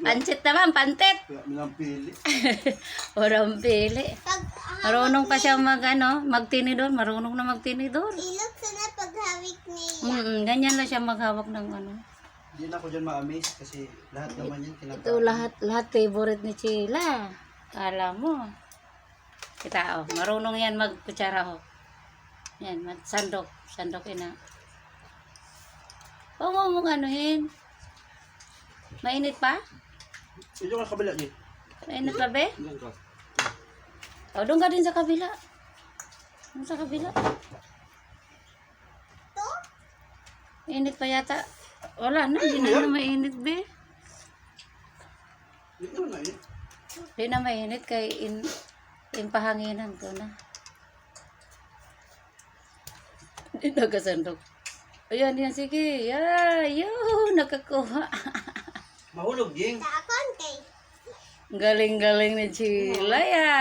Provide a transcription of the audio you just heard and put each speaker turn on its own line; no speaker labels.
Pansit naman, pantit.
Kaya milang pili.
Walang pili. Marunong pa siya magtinidor. Marunong na magtinidor.
Ilog sana paghawik niya.
Ganyan lang siya maghawak ng
Hindi na ako dyan ma-amaze kasi lahat naman yan kinakain.
Ito lahat favorite ni Sheila. Kala mo. Kita marunong yan magkutsara Yan, sandok. Sandok ina. Huwag mo mong anuhin. Mainit pa?
Ito ka kabila niya.
Mainit pa be?
Ilan ka?
Doon ka din sa kabila. Doon sa kabila.
To?
Mainit pa yata. Wala na, hindi na mainit be.
Hindi naman na yun.
Hindi na mainit kay in pahanginan ko na. Hindi nagasandok. Ayan, yan, sige. Yun, nakakuha.
Mahulog, Jing.
Sa akon kay.
Galing-galing ni Sheila, ya.